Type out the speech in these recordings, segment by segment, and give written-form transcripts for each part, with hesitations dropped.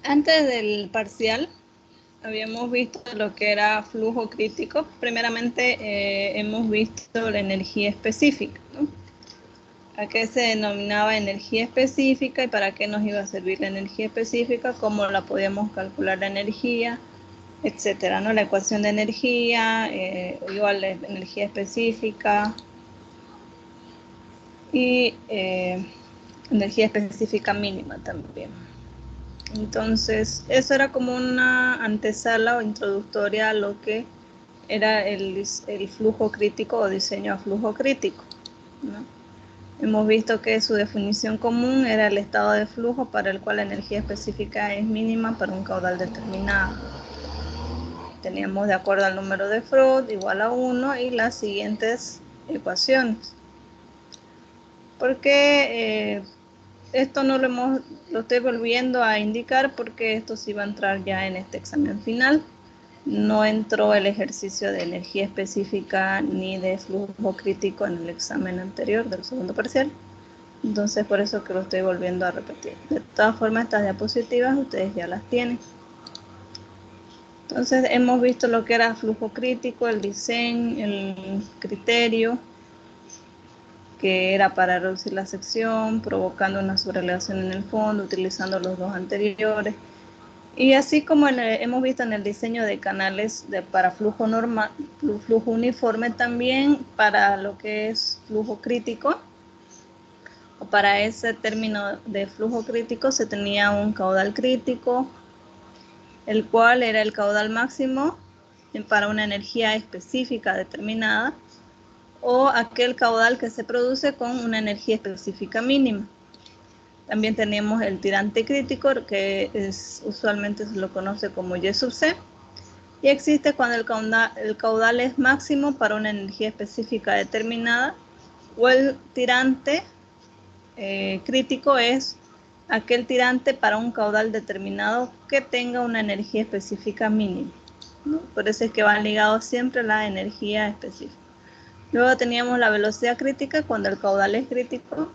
Antes del parcial habíamos visto lo que era flujo crítico. Primeramente hemos visto la energía específica, ¿no? ¿A qué se denominaba energía específica y para qué nos iba a servir la energía específica? ¿Cómo la podíamos calcular la energía? Etcétera, ¿no? La ecuación de energía, igual la energía específica y energía específica mínima también. Entonces, eso era como una antesala o introductoria a lo que era el flujo crítico o diseño a flujo crítico, ¿no? Hemos visto que su definición común era el estado de flujo para el cual la energía específica es mínima para un caudal determinado. Teníamos de acuerdo al número de Freud igual a 1 y las siguientes ecuaciones. Porque esto no lo estoy volviendo a indicar porque esto sí va a entrar ya en este examen final. No entró el ejercicio de energía específica ni de flujo crítico en el examen anterior del segundo parcial. Entonces por eso que lo estoy volviendo a repetir. De todas formas, estas diapositivas ustedes ya las tienen. Entonces hemos visto lo que era flujo crítico, el diseño, el criterio, que era para reducir la sección, provocando una sobreelevación en el fondo, utilizando los dos anteriores. Y así como hemos visto en el diseño de canales para flujo normal, flujo uniforme, también para lo que es flujo crítico, o para ese término de flujo crítico se tenía un caudal crítico, el cual era el caudal máximo para una energía específica determinada, o aquel caudal que se produce con una energía específica mínima. También tenemos el tirante crítico, que usualmente se lo conoce como Y sub C, y existe cuando el caudal es máximo para una energía específica determinada, o el tirante crítico es aquel tirante para un caudal determinado que tenga una energía específica mínima, ¿no? Por eso es que van ligados siempre la energía específica. Luego teníamos la velocidad crítica cuando el caudal es crítico.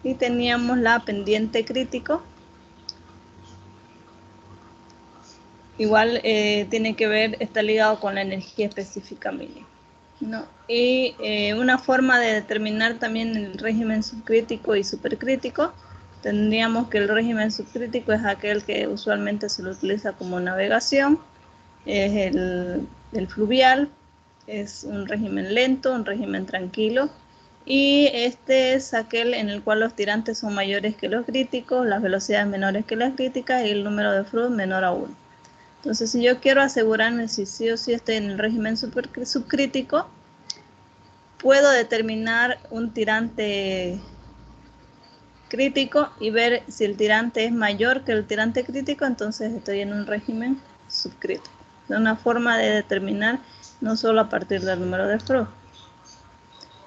Y teníamos la pendiente crítico. Igual tiene que ver, está ligado con la energía específica mínima, ¿no? Y una forma de determinar también el régimen subcrítico y supercrítico, tendríamos que el régimen subcrítico es aquel que usualmente se lo utiliza como navegación, es el fluvial, es un régimen lento, un régimen tranquilo, y este es aquel en el cual los tirantes son mayores que los críticos, las velocidades menores que las críticas y el número de Freud menor a 1. Entonces, si yo quiero asegurarme si sí o sí estoy en el régimen subcrítico, puedo determinar un tirante crítico y ver si el tirante es mayor que el tirante crítico, entonces estoy en un régimen subcrítico. Es una forma de determinar no solo a partir del número de Freud.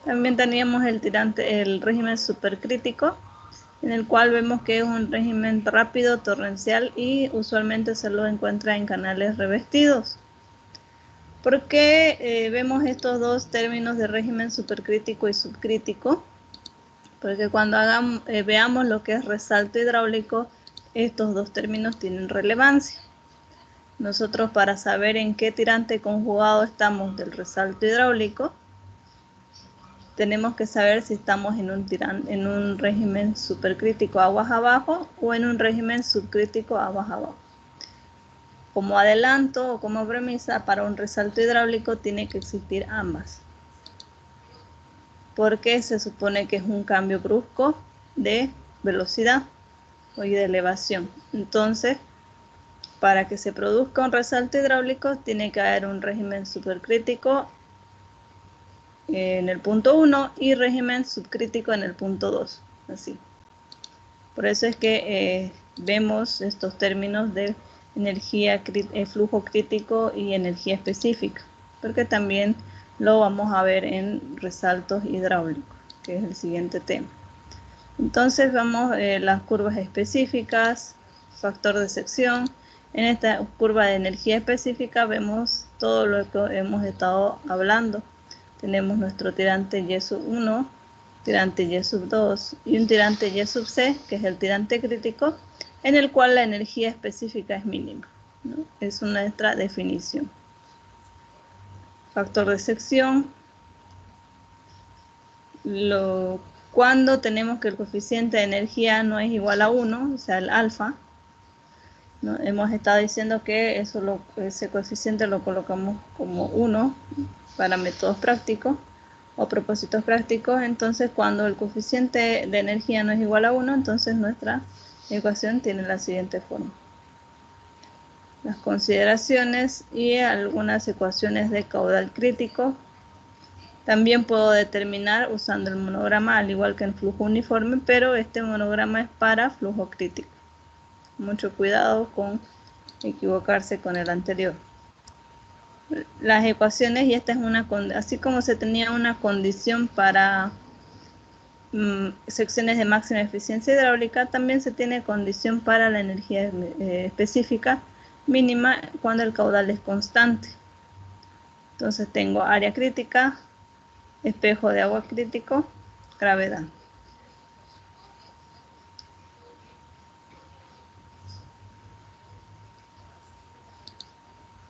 También teníamos el régimen supercrítico, en el cual vemos que es un régimen rápido, torrencial y usualmente se lo encuentra en canales revestidos. ¿Por qué vemos estos dos términos de régimen supercrítico y subcrítico? Porque cuando veamos lo que es resalto hidráulico, estos dos términos tienen relevancia. Nosotros, para saber en qué tirante conjugado estamos del resalto hidráulico, tenemos que saber si estamos en un régimen supercrítico aguas abajo o en un régimen subcrítico aguas abajo. Como adelanto o como premisa, para un resalto hidráulico tiene que existir ambas, porque se supone que es un cambio brusco de velocidad y de elevación. Entonces, para que se produzca un resalto hidráulico, tiene que haber un régimen supercrítico en el punto 1 y régimen subcrítico en el punto 2. Así. Por eso es que vemos estos términos de energía, flujo crítico y energía específica, porque también lo vamos a ver en resaltos hidráulicos, que es el siguiente tema. Entonces vamos las curvas específicas, factor de sección. En esta curva de energía específica vemos todo lo que hemos estado hablando. Tenemos nuestro tirante Y sub 1, tirante Y sub 2 y un tirante Y sub C, que es el tirante crítico, en el cual la energía específica es mínima, ¿no? Es nuestra definición. Factor de sección. Cuando tenemos que el coeficiente de energía no es igual a 1, o sea, el alfa, ¿no? Hemos estado diciendo que ese coeficiente lo colocamos como 1 para métodos prácticos o propósitos prácticos. Entonces, cuando el coeficiente de energía no es igual a 1, entonces nuestra ecuación tiene la siguiente forma. Las consideraciones y algunas ecuaciones de caudal crítico. También puedo determinar usando el monograma, al igual que en flujo uniforme, pero este monograma es para flujo crítico. Mucho cuidado con equivocarse con el anterior. Las ecuaciones, y esta es así como se tenía una condición para secciones de máxima eficiencia hidráulica, también se tiene condición para la energía específica mínima cuando el caudal es constante. Entonces tengo área crítica, espejo de agua crítico, gravedad.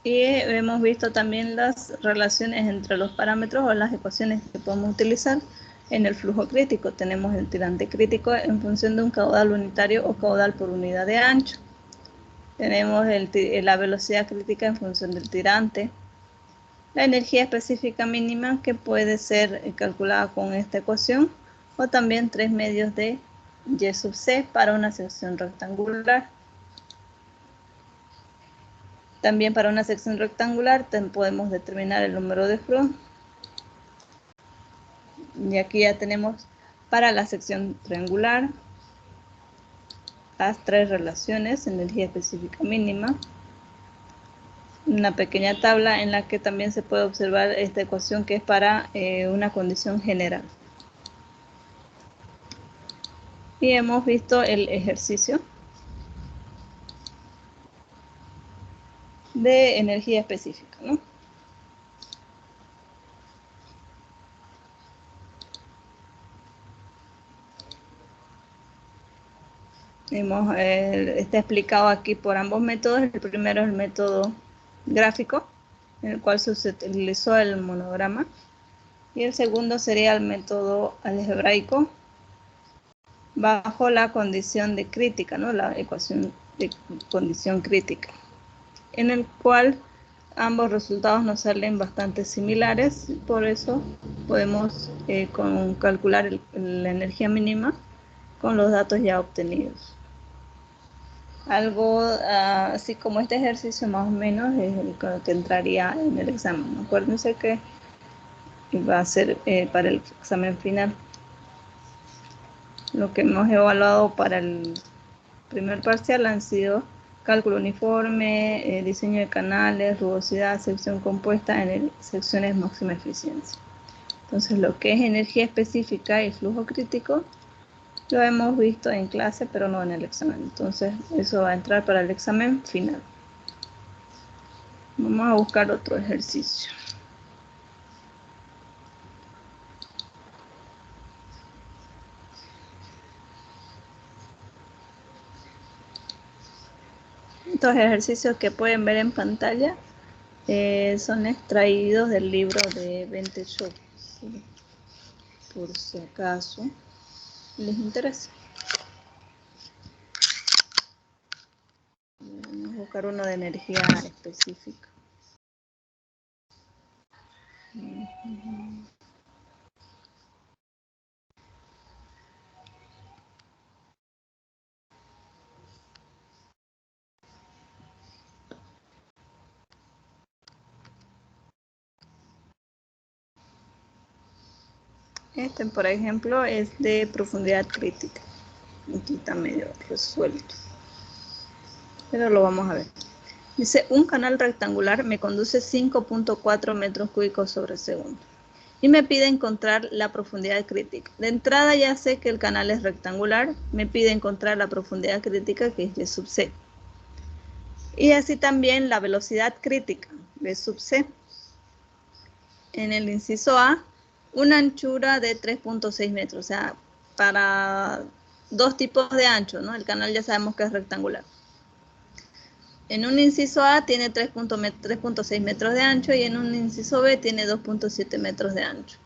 Y hemos visto también las relaciones entre los parámetros o las ecuaciones que podemos utilizar en el flujo crítico. Tenemos el tirante crítico en función de un caudal unitario o caudal por unidad de ancho. Tenemos la velocidad crítica en función del tirante. La energía específica mínima, que puede ser calculada con esta ecuación, o también 3 medios de Y sub C para una sección rectangular. También para una sección rectangular podemos determinar el número de Freund. Y aquí ya tenemos para la sección triangular las 3 relaciones, energía específica mínima. Una pequeña tabla en la que también se puede observar esta ecuación, que es para una condición general. Y hemos visto el ejercicio de energía específica, ¿no? Está explicado aquí por ambos métodos. El primero es el método gráfico, en el cual se utilizó el monograma. Y el segundo sería el método algebraico, bajo la condición de crítica, ¿no? La ecuación de condición crítica, en el cual ambos resultados nos salen bastante similares. Por eso podemos calcular la energía mínima con los datos ya obtenidos. Algo así como este ejercicio más o menos es el que entraría en el examen. Acuérdense que va a ser para el examen final. Lo que hemos evaluado para el primer parcial han sido cálculo uniforme, diseño de canales, rugosidad, sección compuesta en secciones máxima eficiencia. Entonces, lo que es energía específica y flujo crítico lo hemos visto en clase, pero no en el examen. Entonces, eso va a entrar para el examen final. Vamos a buscar otro ejercicio. Estos ejercicios que pueden ver en pantalla son extraídos del libro de Bente Show, ¿sí? Por si acaso les interesa. Vamos a buscar uno de energía específica. Este, por ejemplo, es de profundidad crítica. Aquí está medio resuelto, pero lo vamos a ver. Dice, un canal rectangular me conduce 5.4 metros cúbicos sobre segundo y me pide encontrar la profundidad crítica. De entrada ya sé que el canal es rectangular, me pide encontrar la profundidad crítica, que es Y sub C. Y así también la velocidad crítica, B sub C. En el inciso A, una anchura de 3.6 metros. O sea, para dos tipos de ancho, ¿no? El canal ya sabemos que es rectangular. En un inciso A tiene 3.6 metros de ancho y en un inciso B tiene 2.7 metros de ancho.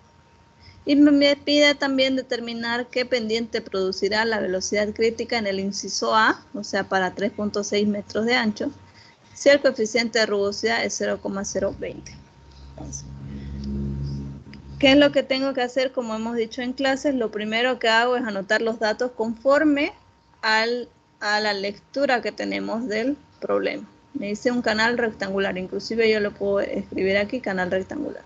Y me pide también determinar qué pendiente producirá la velocidad crítica en el inciso A, o sea, para 3.6 metros de ancho, si el coeficiente de rugosidad es 0,020. ¿Qué es lo que tengo que hacer? Como hemos dicho en clases, lo primero que hago es anotar los datos conforme a la lectura que tenemos del problema. Me dice un canal rectangular, inclusive yo lo puedo escribir aquí, canal rectangular.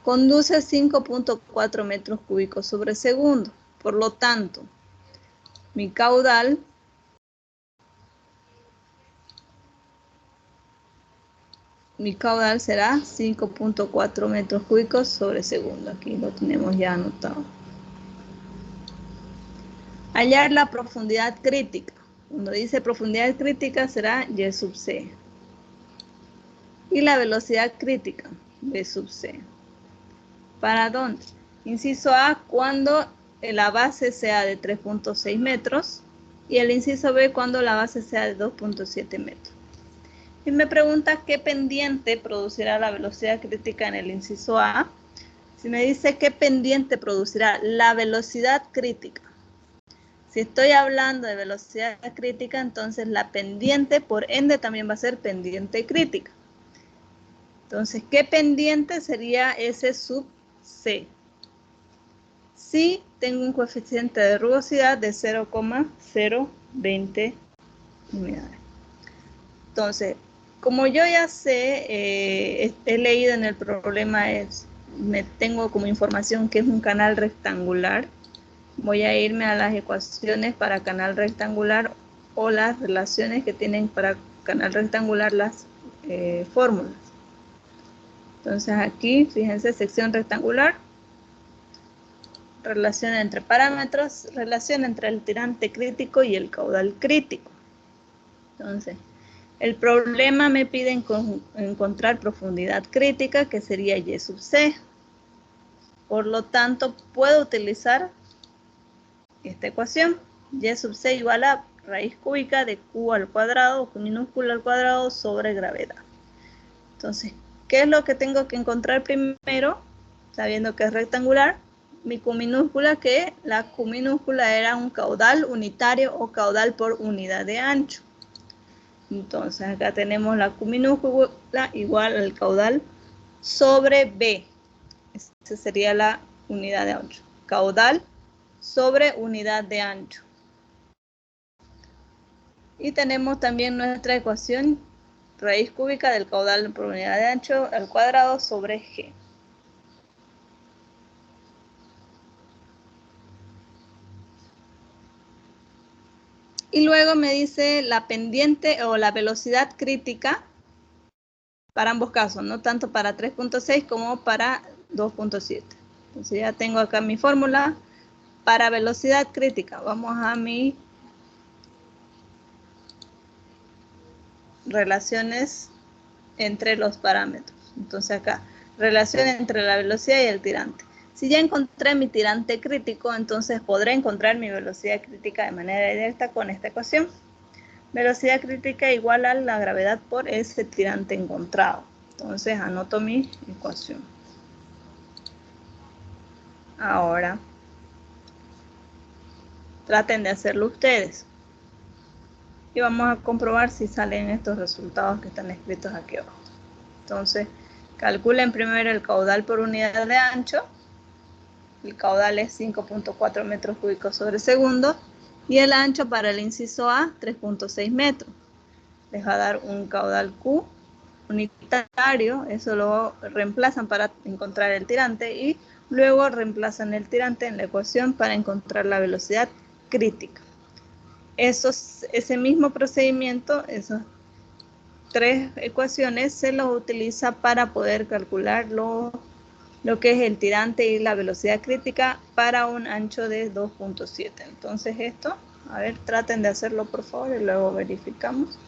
Conduce 5.4 metros cúbicos sobre segundo. Por lo tanto, mi caudal será 5.4 metros cúbicos sobre segundo. Aquí lo tenemos ya anotado. Hallar la profundidad crítica. Cuando dice profundidad crítica será Y sub C. Y la velocidad crítica, B sub C. ¿Para dónde? Inciso A, cuando la base sea de 3.6 metros. Y el inciso B, cuando la base sea de 2.7 metros. Y me pregunta qué pendiente producirá la velocidad crítica en el inciso A. Si me dice qué pendiente producirá la velocidad crítica. Si estoy hablando de velocidad crítica, entonces la pendiente por ende también va a ser pendiente crítica. Entonces, ¿qué pendiente sería S sub C? Si tengo un coeficiente de rugosidad de 0,020 unidades. Entonces, como yo ya sé, he leído en el problema, tengo como información que es un canal rectangular. Voy a irme a las ecuaciones para canal rectangular o las relaciones que tienen para canal rectangular las fórmulas. Entonces aquí, fíjense, sección rectangular, relación entre parámetros, relación entre el tirante crítico y el caudal crítico. Entonces, el problema me pide encontrar profundidad crítica, que sería Y sub C. Por lo tanto, puedo utilizar esta ecuación. Y sub C igual a raíz cúbica de Q al cuadrado, Q minúscula al cuadrado sobre gravedad. Entonces, ¿qué es lo que tengo que encontrar primero? Sabiendo que es rectangular, mi Q minúscula, que la Q minúscula era un caudal unitario o caudal por unidad de ancho. Entonces, acá tenemos la Q minúscula igual al caudal sobre B. Esa sería la unidad de ancho. Caudal sobre unidad de ancho. Y tenemos también nuestra ecuación, raíz cúbica del caudal por unidad de ancho al cuadrado sobre G. Y luego me dice la pendiente o la velocidad crítica para ambos casos, no tanto para 3.6 como para 2.7. Entonces ya tengo acá mi fórmula para velocidad crítica. Vamos a mi relaciones entre los parámetros. Entonces acá, relación entre la velocidad y el tirante. Si ya encontré mi tirante crítico, entonces podré encontrar mi velocidad crítica de manera directa con esta ecuación. Velocidad crítica igual a la gravedad por ese tirante encontrado. Entonces anoto mi ecuación. Ahora, traten de hacerlo ustedes. Y vamos a comprobar si salen estos resultados que están escritos aquí abajo. Entonces, calculen primero el caudal por unidad de ancho. El caudal es 5.4 metros cúbicos sobre segundo. Y el ancho para el inciso A, 3.6 metros. Les va a dar un caudal Q unitario. Eso lo reemplazan para encontrar el tirante. Y luego reemplazan el tirante en la ecuación para encontrar la velocidad crítica. Ese mismo procedimiento, esas tres ecuaciones, se los utiliza para poder calcular lo que es el tirante y la velocidad crítica para un ancho de 2.7. Entonces esto, a ver, traten de hacerlo por favor y luego verificamos.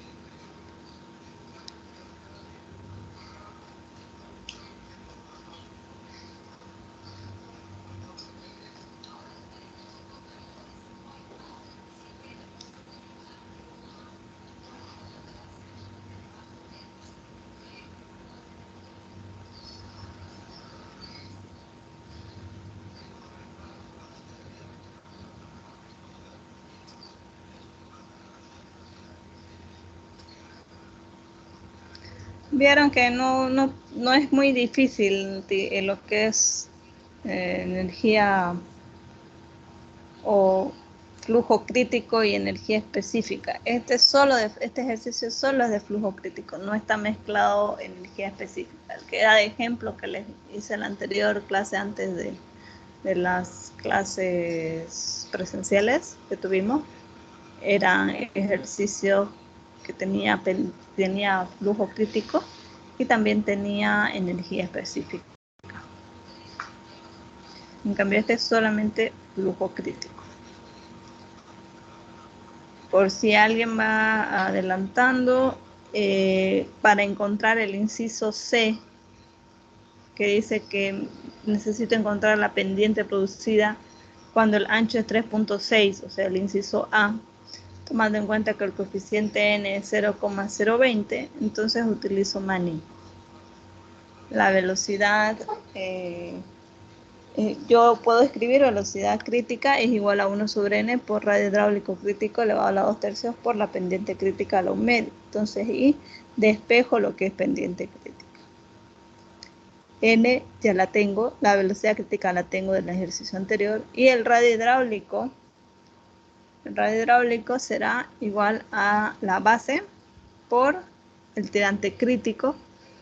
Vieron que no es muy difícil lo que es energía o flujo crítico y energía específica. Este ejercicio solo es de flujo crítico, no está mezclado energía específica. El que era de ejemplo que les hice en la anterior clase antes de las clases presenciales que tuvimos, eran ejercicios que tenía flujo crítico y también tenía energía específica. En cambio, este es solamente flujo crítico. Por si alguien va adelantando, para encontrar el inciso C, que dice que necesito encontrar la pendiente producida cuando el ancho es 3.6, o sea, el inciso A, tomando en cuenta que el coeficiente n es 0,020, entonces utilizo Manin. La velocidad, yo puedo escribir velocidad crítica es igual a 1 sobre n por radio hidráulico crítico elevado a la 2/3 por la pendiente crítica a la 1 medio. Entonces, y despejo lo que es pendiente crítica. N ya la tengo, la velocidad crítica la tengo del ejercicio anterior, y el radio hidráulico será igual a la base por el tirante crítico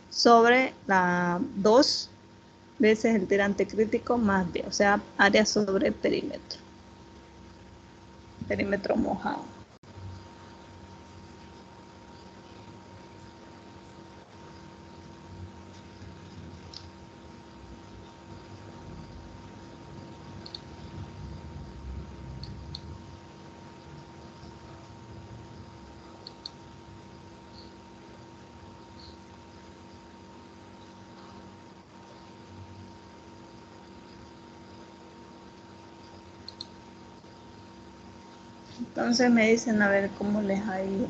sobre la 2 veces el tirante crítico más B, o sea, área sobre perímetro mojado. Entonces me dicen a ver cómo les ha ido.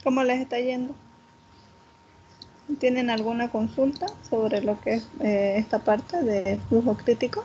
¿Cómo les está yendo? ¿Tienen alguna consulta sobre lo que es esta parte de flujo crítico?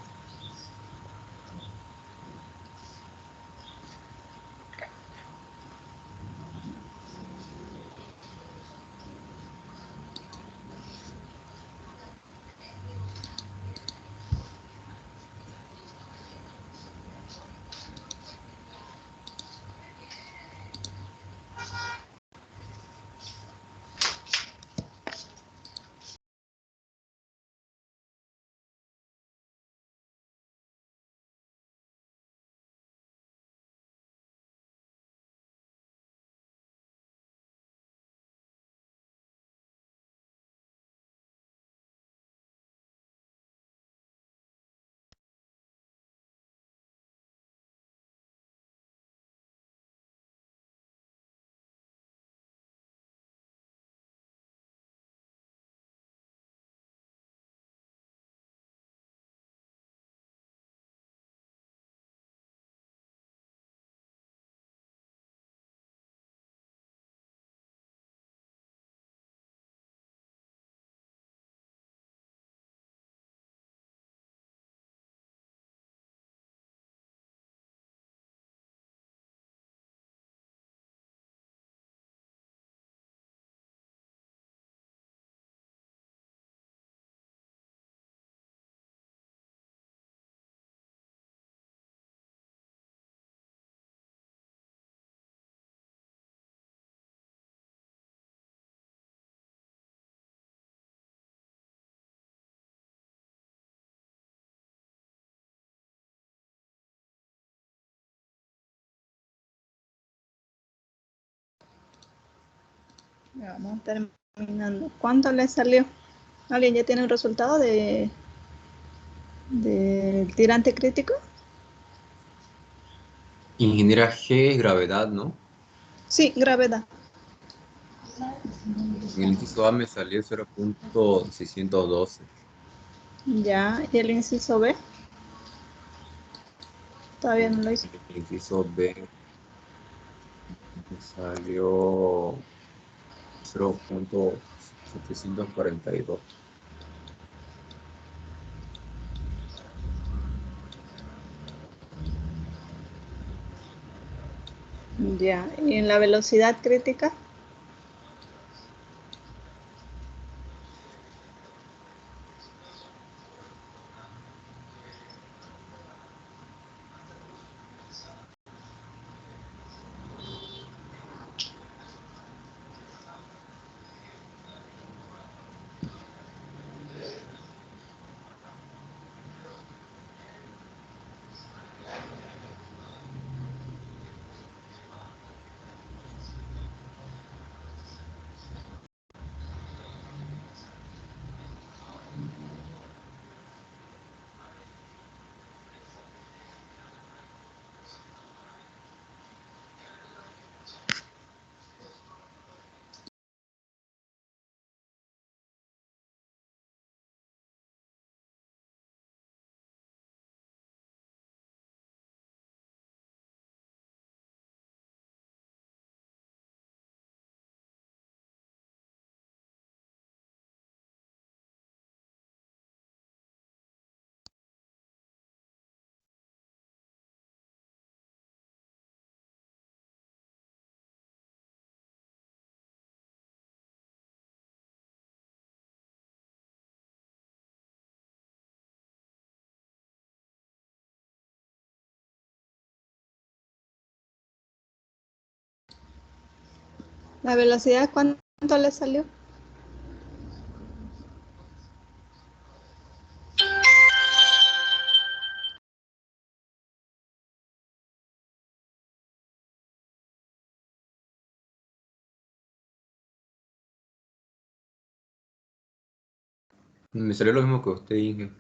Ya vamos terminando. ¿Cuánto le salió? ¿Alguien ya tiene un resultado del tirante crítico? Ingeniera G es gravedad, ¿no? Sí, gravedad. En el inciso A me salió 0.612. Ya, ¿y el inciso B? Todavía no lo hizo. En el inciso B me salió 0.742. Ya, ¿y en la velocidad crítica? ¿La velocidad cuánto le salió? Me salió lo mismo que usted, Inge.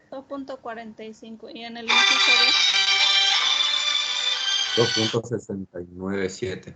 2.45. ¿Y en el inciso B? 2.697.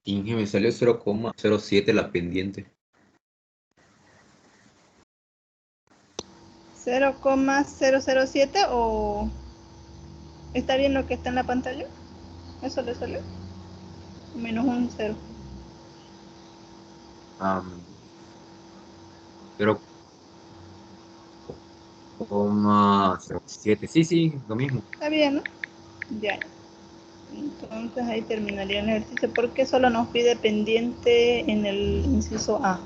Inge, me salió 0,07 la pendiente. 0,007 o está bien lo que está en la pantalla. ¿Eso le salió? Menos un 0. 0,07. Sí, sí, lo mismo. Está bien, ¿no? Ya. Entonces ahí terminaría el ejercicio porque solo nos pide pendiente en el inciso A.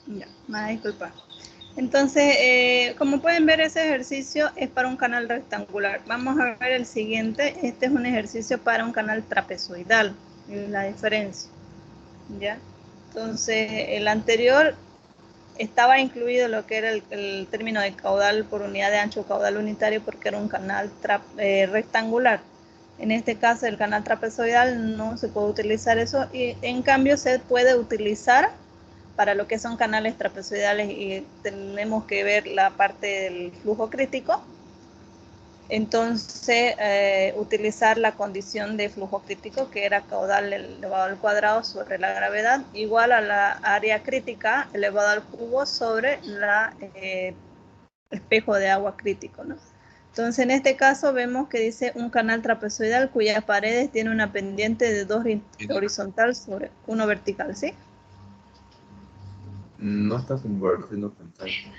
Ya, disculpa. Entonces, como pueden ver, ese ejercicio es para un canal rectangular. Vamos a ver el siguiente. Este es un ejercicio para un canal trapezoidal. La diferencia. ¿Ya? Entonces, el anterior estaba incluido lo que era el término de caudal por unidad de ancho caudal unitario porque era un canal rectangular. En este caso, el canal trapezoidal no se puede utilizar eso y en cambio se puede utilizar para lo que son canales trapezoidales y tenemos que ver la parte del flujo crítico. Entonces, utilizar la condición de flujo crítico, que era caudal elevado al cuadrado sobre la gravedad, igual a la área crítica elevado al cubo sobre el espejo de agua crítico, ¿no? Entonces, en este caso vemos que dice un canal trapezoidal cuyas paredes tienen una pendiente de 2 horizontal sobre 1 vertical, ¿sí? No está compartiendo pantalla.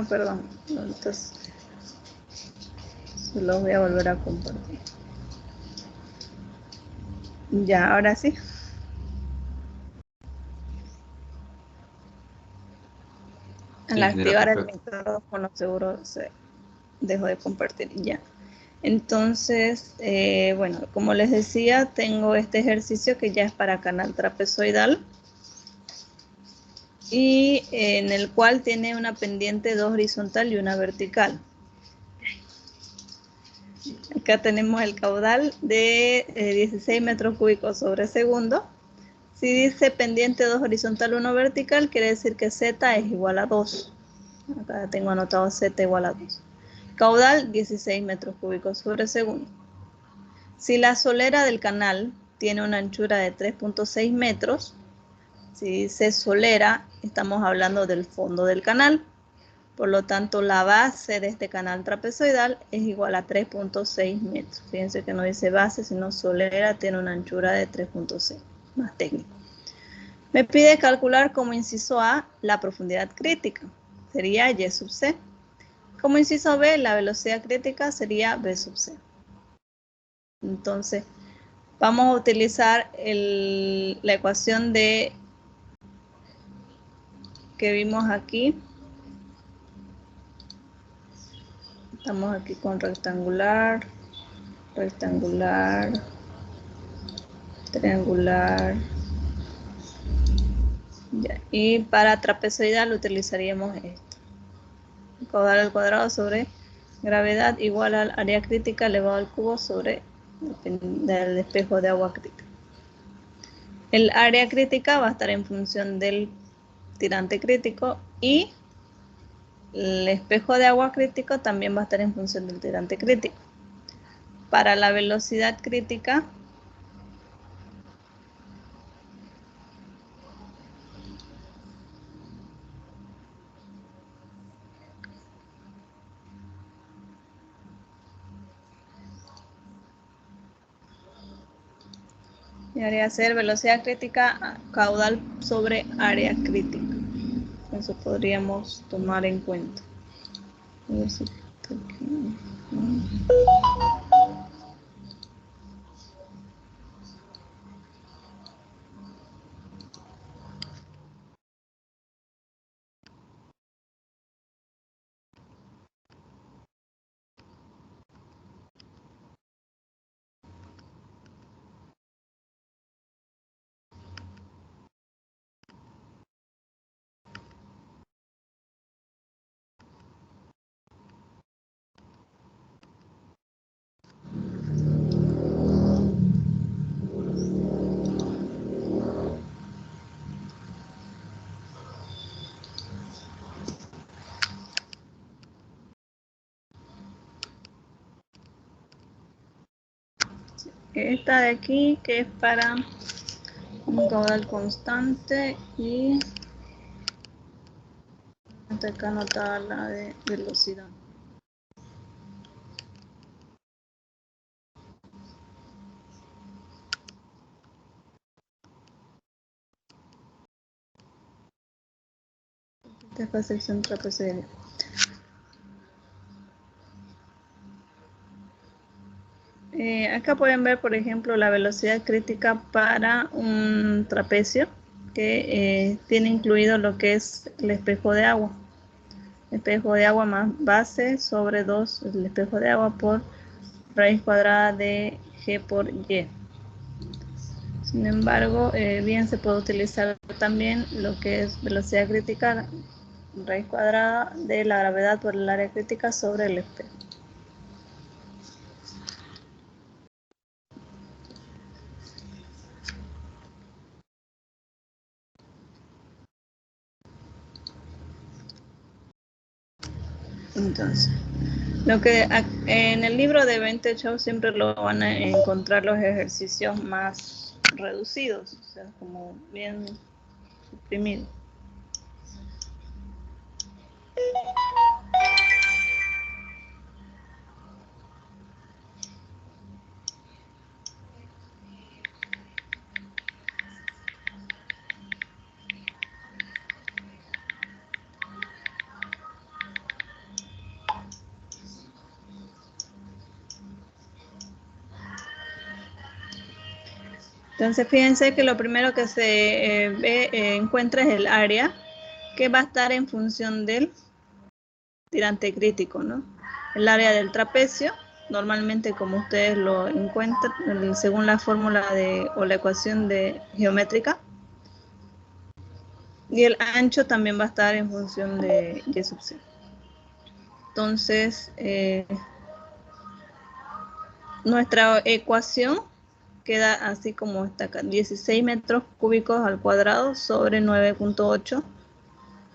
Perdón. Entonces, se los voy a volver a compartir. Ya, ahora sí. Al activar el micrófono seguro se dejó de compartir ya. Entonces, bueno, como les decía, tengo este ejercicio que ya es para canal trapezoidal y en el cual tiene una pendiente 2 horizontal y una vertical. Acá tenemos el caudal de 16 metros cúbicos sobre segundo. Si dice pendiente 2 horizontal, 1 vertical, quiere decir que Z es igual a 2. Acá tengo anotado Z igual a 2. Caudal 16 metros cúbicos sobre segundo. Si la solera del canal tiene una anchura de 3.6 metros, si dice solera, estamos hablando del fondo del canal. Por lo tanto, la base de este canal trapezoidal es igual a 3.6 metros. Fíjense que no dice base, sino solera tiene una anchura de 3.6, más técnico. Me pide calcular como inciso A la profundidad crítica. sería Y sub C. Como inciso B, la velocidad crítica sería B sub C. Entonces, vamos a utilizar la ecuación que vimos aquí. Estamos aquí con rectangular, rectangular, triangular. Ya. Y para trapezoidal utilizaríamos esto. Caudal al cuadrado sobre gravedad igual al área crítica elevado al cubo sobre el espejo de agua crítica. El área crítica va a estar en función del tirante crítico y el espejo de agua crítico también va a estar en función del tirante crítico. Para la velocidad crítica, debería ser velocidad crítica caudal sobre área crítica. Eso podríamos tomar en cuenta. A ver si está aquí. Esta de aquí, que es para un caudal constante, y hasta acá anotada la de velocidad. Esta es sección trapezoidal. Acá pueden ver, por ejemplo, la velocidad crítica para un trapecio que tiene incluido lo que es el espejo de agua. Espejo de agua más base sobre 2, el espejo de agua por raíz cuadrada de G por Y. Sin embargo, bien se puede utilizar también lo que es velocidad crítica, raíz cuadrada de la gravedad por el área crítica sobre el espejo. Entonces, lo que en el libro de 28 siempre lo van a encontrar los ejercicios más reducidos, o sea, como bien suprimidos. Entonces, fíjense que lo primero que se encuentra es el área, que va a estar en función del tirante crítico, ¿no? El área del trapecio, normalmente como ustedes lo encuentran, según la fórmula o la ecuación geométrica. Y el ancho también va a estar en función de Y sub C. Entonces, nuestra ecuación queda así como está acá, 16 metros cúbicos al cuadrado sobre 9.8,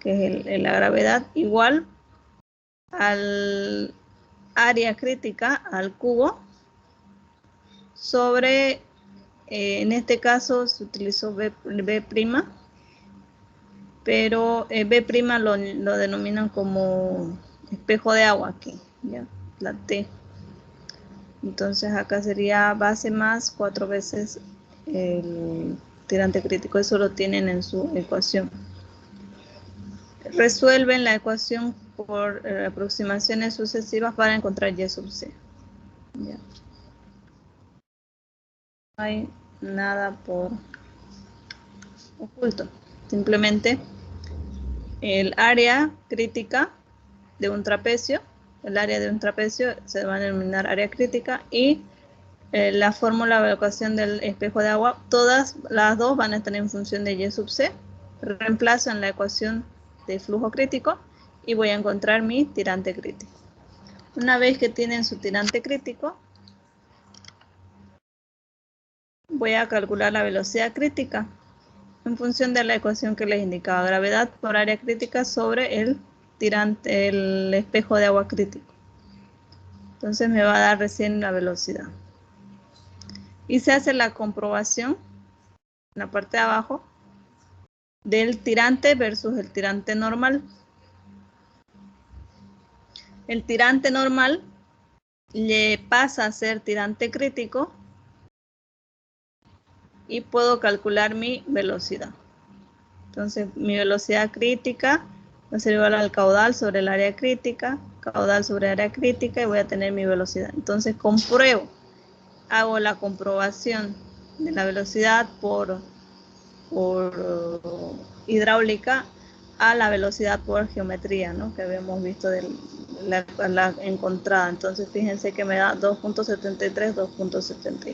que es la gravedad, igual al área crítica, al cubo, sobre, en este caso se utilizó B', pero B' lo denominan como espejo de agua aquí, ¿ya? La T. Entonces acá sería base más 4 veces el tirante crítico, eso lo tienen en su ecuación. resuelven la ecuación por aproximaciones sucesivas para encontrar y sub c. Ya. No hay nada por oculto. Simplemente el área crítica de un trapecio, el área de un trapecio se va a denominar área crítica, y la fórmula de ecuación del espejo de agua, todas las dos van a estar en función de y sub c. Reemplazo en la ecuación de flujo crítico y voy a encontrar mi tirante crítico. Una vez que tienen su tirante crítico, voy a calcular la velocidad crítica en función de la ecuación que les indicaba, gravedad por área crítica sobre el tirante, el espejo de agua crítico. Entonces me va a dar recién la velocidad. Y se hace la comprobación en la parte de abajo del tirante versus el tirante normal. El tirante normal le pasa a ser tirante crítico y puedo calcular mi velocidad. Entonces mi velocidad crítica va a ser igual al caudal sobre el área crítica, caudal sobre área crítica, y voy a tener mi velocidad. Entonces compruebo, hago la comprobación de la velocidad por hidráulica a la velocidad por geometría, ¿no? Que habíamos visto de la encontrada. Entonces fíjense que me da 2.73, 2.73.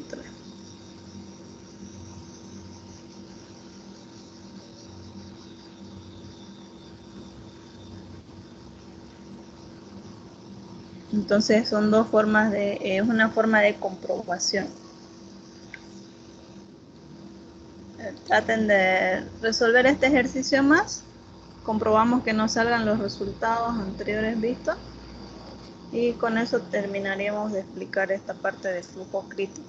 Entonces son dos formas es una forma de comprobación. Traten de resolver este ejercicio más. Comprobamos que no salgan los resultados anteriores vistos. Y con eso terminaríamos de explicar esta parte de flujo crítico.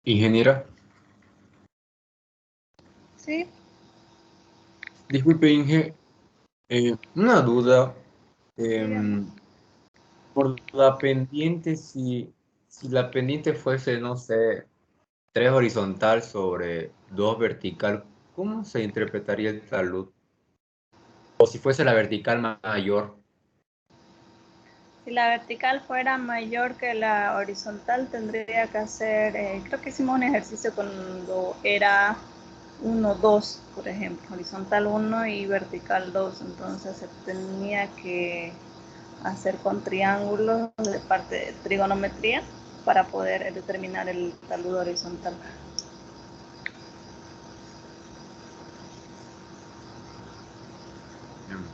Ingeniera, ¿Sí? disculpe, Inge, una duda. Dígame. em, por la pendiente, si la pendiente fuese, no sé, 3 horizontal sobre 2 vertical, ¿cómo se interpretaría esta luz? O si fuese la vertical mayor. Si la vertical fuera mayor que la horizontal, tendría que hacer, creo que hicimos un ejercicio cuando era 1, 2, por ejemplo, horizontal 1 y vertical 2, entonces se tenía que hacer con triángulos de parte de trigonometría para poder determinar el talud horizontal. Em,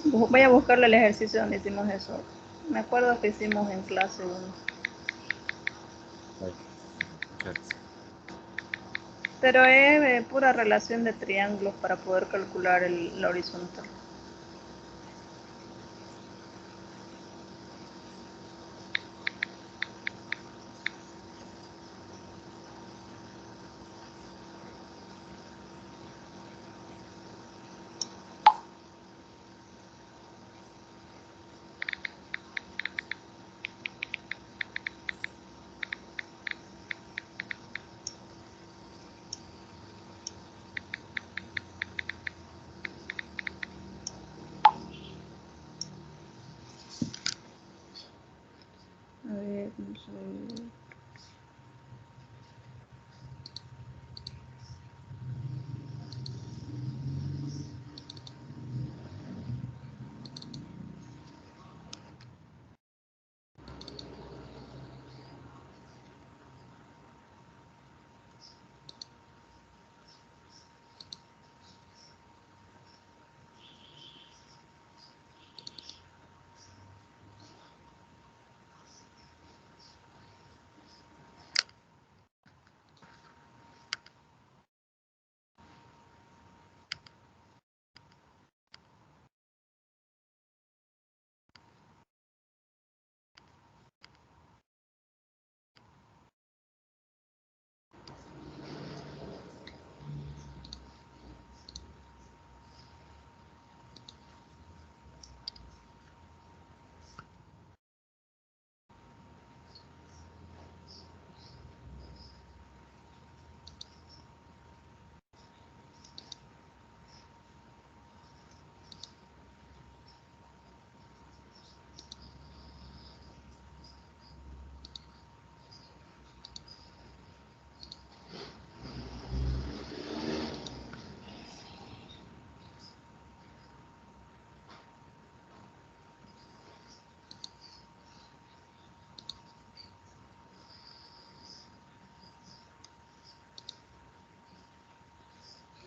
Voy a buscarle el ejercicio donde hicimos eso. Me acuerdo que hicimos en clase 1. Ay, muchas gracias. Pero es pura relación de triángulos para poder calcular la horizontal. A ver, no sé.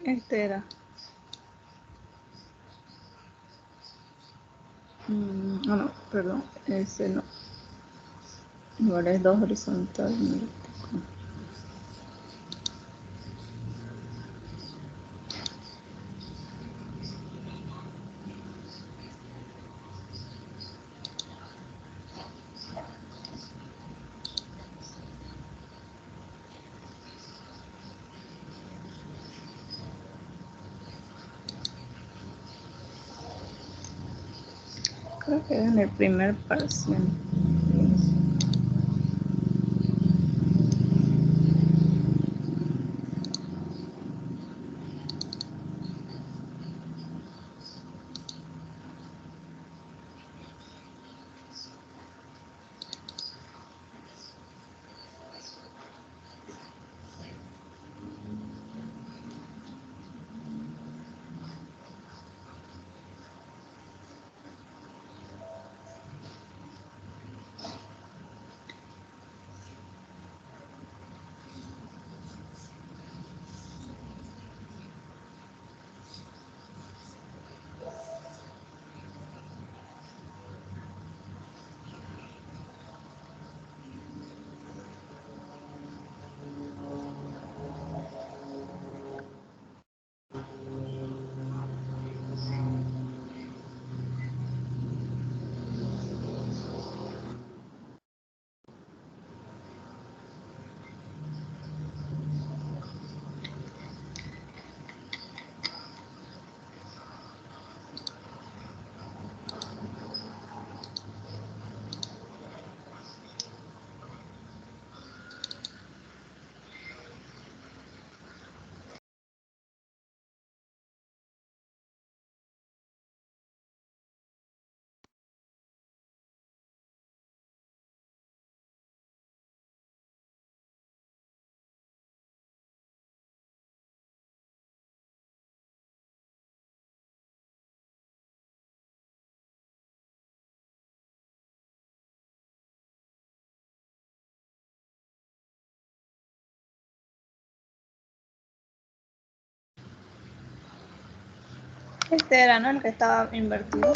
Este era. No, perdón. Ese no. Ahora es 2 horizontal. Creo que en el primer parcial. Este era, ¿no? El que estaba invertido.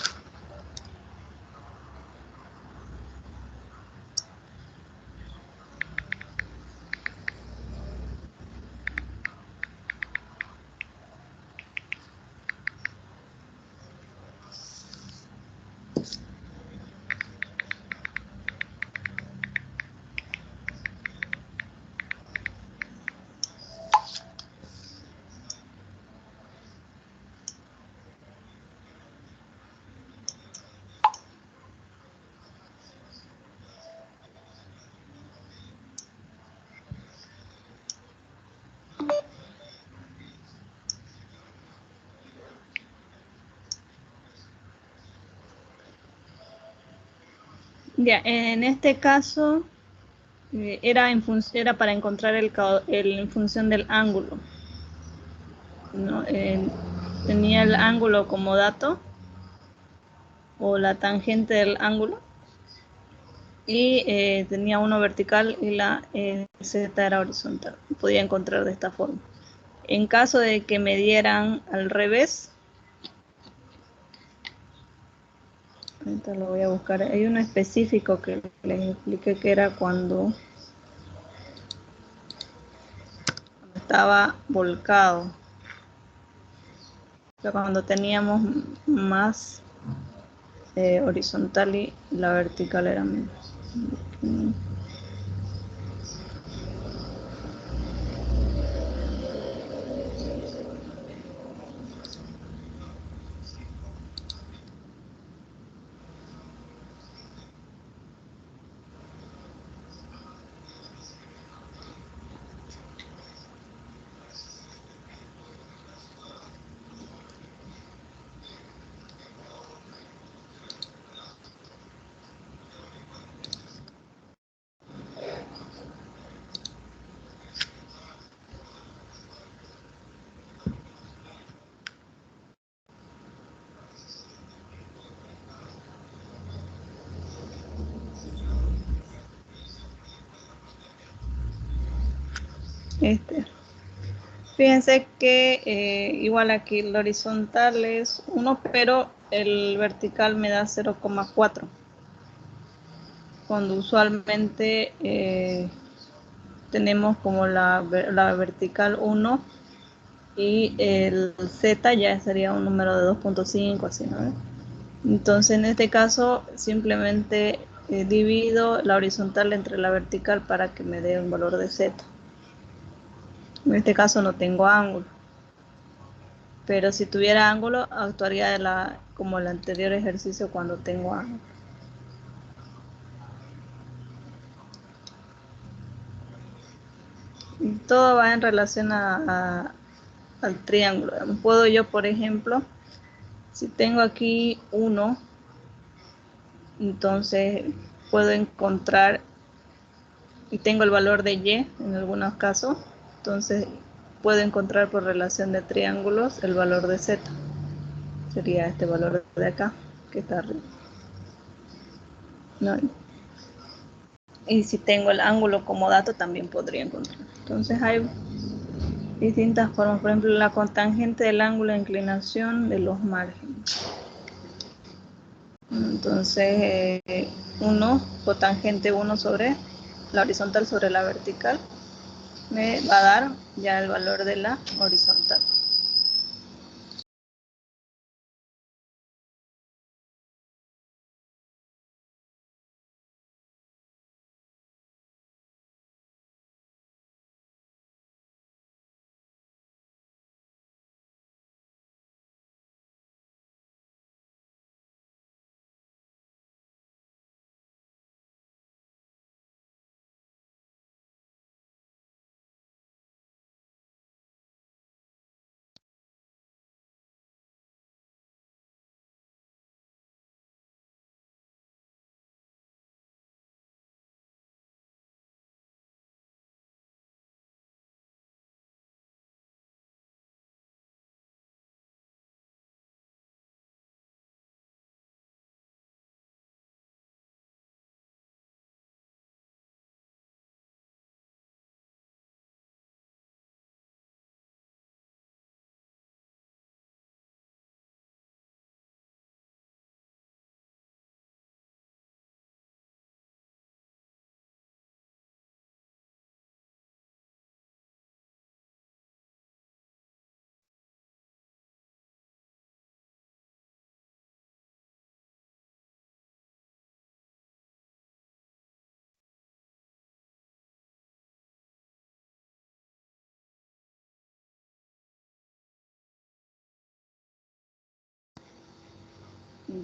Ya, en este caso era para encontrar en función del ángulo, ¿no? Tenía el ángulo como dato o la tangente del ángulo y tenía uno vertical y la z era horizontal. Podía encontrar de esta forma. En caso de que me dieran al revés, ahorita lo voy a buscar. Hay uno específico que les expliqué que era cuando estaba volcado. O sea, cuando teníamos más horizontal y la vertical era menos. Fíjense que igual aquí el horizontal es 1, pero el vertical me da 0,4. Cuando usualmente tenemos como la vertical 1 y el z ya sería un número de 2,5, así, ¿no? Entonces en este caso simplemente divido la horizontal entre la vertical para que me dé un valor de z. En este caso no tengo ángulo, pero si tuviera ángulo actuaría como el anterior ejercicio cuando tengo ángulo. Y todo va en relación al triángulo. Puedo yo, por ejemplo, si tengo aquí 1, entonces puedo encontrar, y tengo el valor de y en algunos casos, entonces puedo encontrar por relación de triángulos el valor de z. Sería este valor de acá, que está arriba. ¿No? Y si tengo el ángulo como dato, también podría encontrar. Entonces hay distintas formas, por ejemplo, la cotangente del ángulo de inclinación de los márgenes. Entonces, cotangente 1 sobre la horizontal sobre la vertical, me va a dar ya el valor de la horizontal.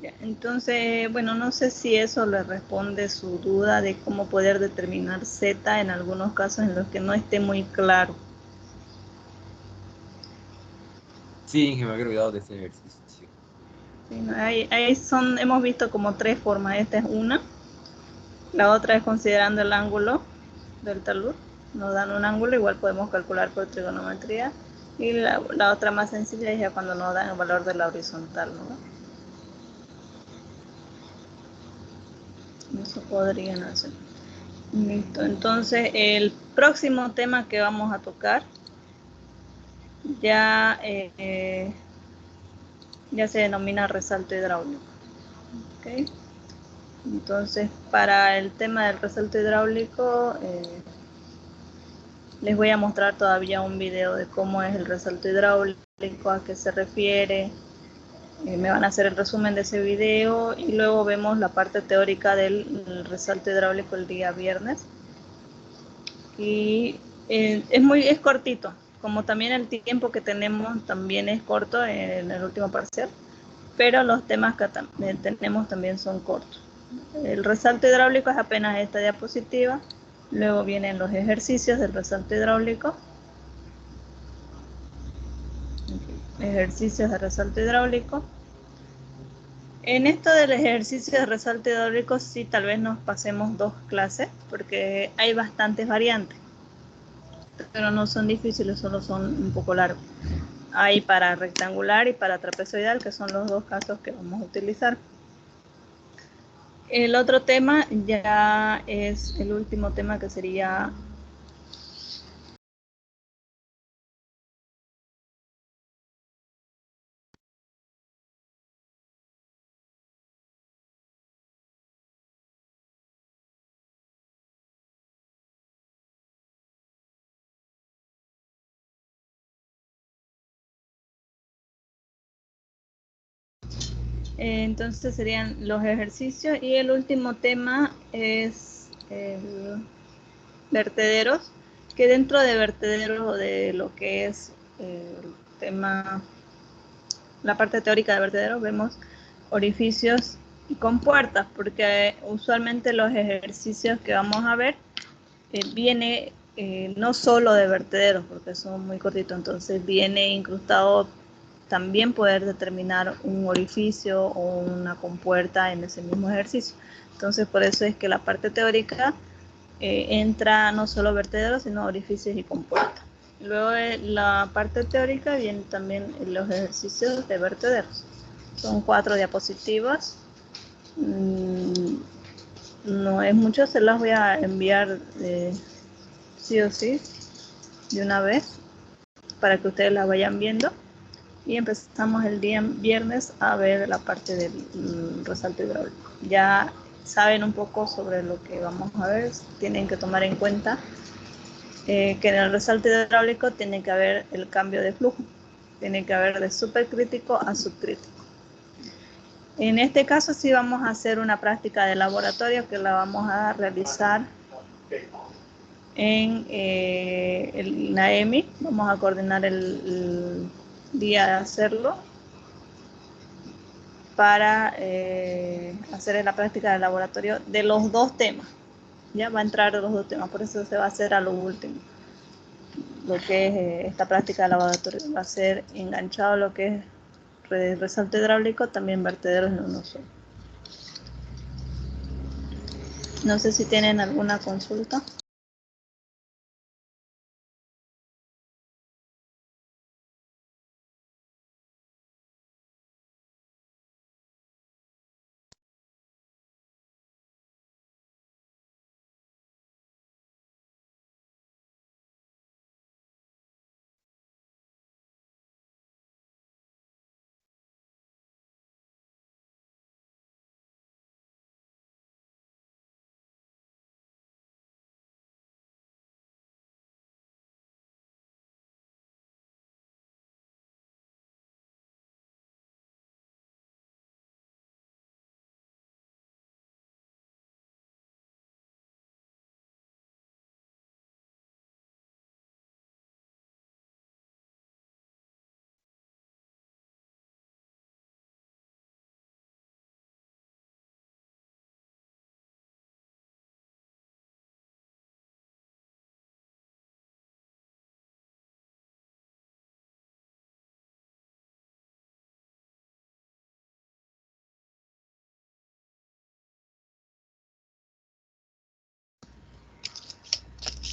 Ya, entonces, bueno, no sé si eso le responde su duda de cómo poder determinar Z en algunos casos en los que no esté muy claro. Sí, que me había olvidado de ese ejercicio. Sí, ¿no? Hemos visto como tres formas. Esta es una. La otra es considerando el ángulo del talud. Nos dan un ángulo, igual podemos calcular por trigonometría. Y la otra más sencilla es ya cuando nos dan el valor de la horizontal, ¿no? Eso podrían hacer. Listo. Entonces, el próximo tema que vamos a tocar ya, ya se denomina resalto hidráulico. ¿Okay? Entonces, para el tema del resalto hidráulico, les voy a mostrar todavía un video de cómo es el resalto hidráulico, a qué se refiere. Me van a hacer el resumen de ese video y luego vemos la parte teórica del resalto hidráulico el día viernes. Y es cortito, como también el tiempo que tenemos también es corto en el último parcial, pero los temas que tenemos también son cortos. El resalto hidráulico es apenas esta diapositiva, luego vienen los ejercicios del resalto hidráulico, ejercicios de resalto hidráulico. En esto del ejercicio de resalto hidráulico sí tal vez nos pasemos 2 clases porque hay bastantes variantes, pero no son difíciles, solo son un poco largos. Hay para rectangular y para trapezoidal, que son los 2 casos que vamos a utilizar. El otro tema ya es el último tema, que sería entonces serían los ejercicios, y el último tema es vertederos, que dentro de vertederos o de lo que es el tema, la parte teórica de vertederos, vemos orificios y compuertas, porque usualmente los ejercicios que vamos a ver viene no solo de vertederos, porque son muy cortitos, entonces viene incrustado también poder determinar un orificio o una compuerta en ese mismo ejercicio. Entonces, por eso es que la parte teórica entra no solo vertederos, sino orificios y compuertas. Luego de la parte teórica vienen también los ejercicios de vertederos. Son 4 diapositivas. No es mucho, se las voy a enviar sí o sí de una vez para que ustedes las vayan viendo. Y empezamos el día viernes a ver la parte del resalto hidráulico. Ya saben un poco sobre lo que vamos a ver. Tienen que tomar en cuenta que en el resalto hidráulico tiene que haber el cambio de flujo. Tiene que haber de supercrítico a subcrítico. En este caso sí vamos a hacer una práctica de laboratorio que la vamos a realizar en la EMI. Vamos a coordinar el día de hacerlo para hacer la práctica de laboratorio de los 2 temas. Ya va a entrar los 2 temas, por eso se va a hacer a lo último. Lo que es esta práctica de laboratorio va a ser enganchado a lo que es resalto hidráulico, también vertederos en uno solo. No sé si tienen alguna consulta.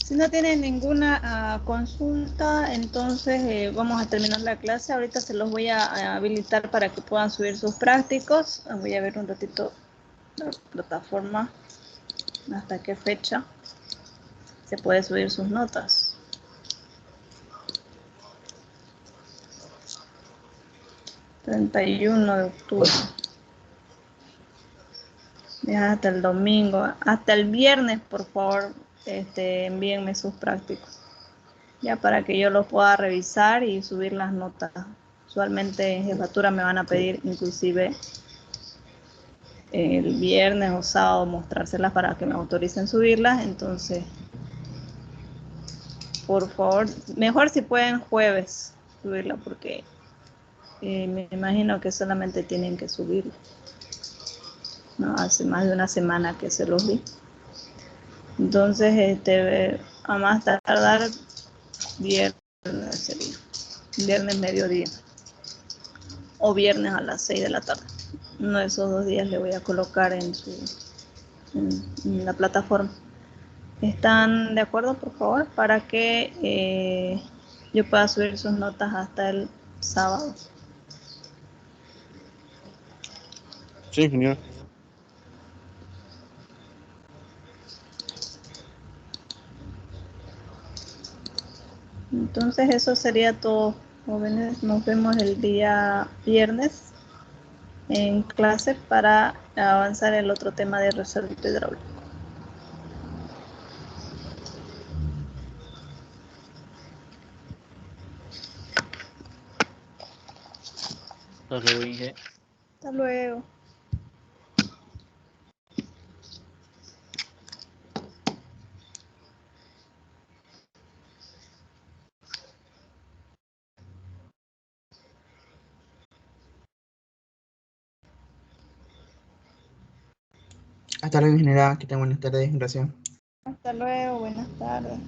Si no tienen ninguna consulta, entonces vamos a terminar la clase. Ahorita se los voy a habilitar para que puedan subir sus prácticos. Voy a ver un ratito la plataforma, hasta qué fecha se puede subir sus notas. ...31 de octubre. Ya hasta el domingo. Hasta el viernes, por favor, envíenme sus prácticos. Ya para que yo los pueda revisar y subir las notas. Usualmente en jefatura me van a pedir inclusive el viernes o sábado mostrárselas para que me autoricen subirlas. Entonces, por favor, mejor si pueden jueves subirla porque me imagino que solamente tienen que subirlo. No, hace más de una semana que se los di. Entonces, a más tardar viernes sería. Viernes mediodía. O viernes a las 6 de la tarde. Uno de esos 2 días le voy a colocar en la plataforma. ¿Están de acuerdo, por favor? Para que yo pueda subir sus notas hasta el sábado. Sí, ingeniero. Entonces eso sería todo, jóvenes. Nos vemos el día viernes en clase para avanzar el otro tema de resorte hidráulico. Hasta luego, Inge. Hasta luego. Hasta luego, ingeniera. Que tengan buenas tardes. Gracias. Hasta luego. Buenas tardes.